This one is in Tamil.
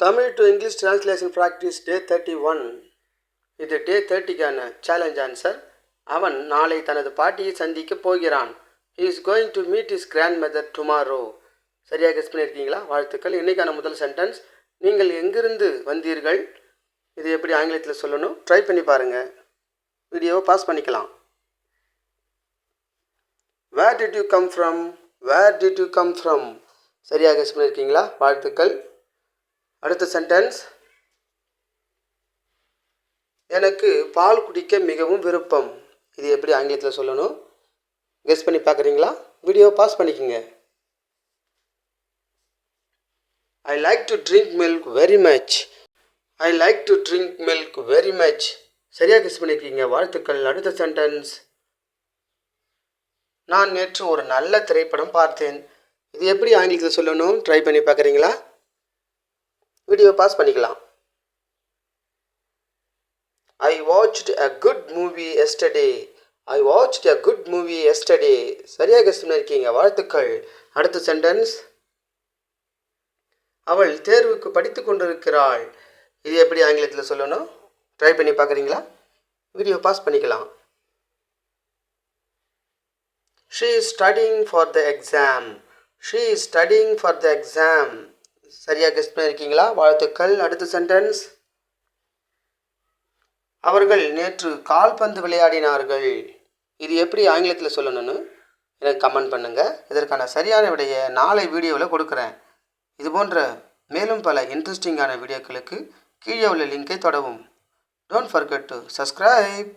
Tamil to English translation practice day 31. இது டே 30க்கான சேலஞ்ச் ஆன்சர். அவன் நாளை தனது பாட்டியை சந்திக்க போகிறான். He is going to meet his grandmother tomorrow. சரியாக கெஸ் பண்ணியிருக்கீங்களா? வாழ்த்துக்கள். இன்னைக்கான முதல் சென்டென்ஸ், நீங்கள் எங்கிருந்து வந்தீர்கள்? இது எப்படி ஆங்கிலத்தில் சொல்லணும்? ட்ரை பண்ணி பாருங்க. வீடியோவை பாஸ் பண்ணிக்கலாம். Where did you come from? Where did you come from? சரியாக கெஸ் பண்ணியிருக்கீங்களா? வாழ்த்துக்கள். அடுத்த சென்டென்ஸ், எனக்கு பால் குடிக்க மிகவும் விருப்பம். இது எப்படி ஆங்கிலத்தில் சொல்லணும்? கெஸ் பண்ணி பார்க்குறீங்களா? வீடியோ பாஸ் பண்ணிக்கோங்க. I like to drink milk very much. I like to drink milk very much. சரியாக கெஸ் பண்ணியிருக்கீங்க. வாழ்த்துக்கள். அடுத்த சென்டென்ஸ், நான் நேற்று ஒரு நல்ல திரைப்படம் பார்த்தேன். இது எப்படி ஆங்கிலத்தில் சொல்லணும்? ட்ரை பண்ணி பார்க்குறீங்களா? வீடியோ பாஸ் பண்ணிக்கலாம். I watched a good movie yesterday. I watched a good movie yesterday. சரியாக கெஸ் பண்ணியிருக்கீங்க. வாழ்த்துக்கள். அடுத்த சென்டென்ஸ், அவள் தேர்வுக்கு படித்து கொண்டிருக்கிறாள். இது எப்படி ஆங்கிலத்தில் சொல்லணும்? ட்ரை பண்ணி பார்க்குறீங்களா? வீடியோ பாஸ் பண்ணிக்கலாம். She is studying for the exam. She is studying for the exam. சரியாக கெஸ் பண்ணியிருக்கீங்களா? வாழ்த்துக்கள். அடுத்த சென்டென்ஸ், அவர்கள் நேற்று கால்பந்து விளையாடினார்கள். இது எப்படி ஆங்கிலத்தில் சொல்லணும்னு எனக்கு கமெண்ட் பண்ணுங்கள். இதற்கான சரியான விடையை நாளை வீடியோவில் கொடுக்குறேன். இது போன்ற மேலும் பல இன்ட்ரெஸ்டிங்கான வீடியோக்களுக்கு கீழே உள்ள லிங்கை தொடவும். Don't forget to subscribe.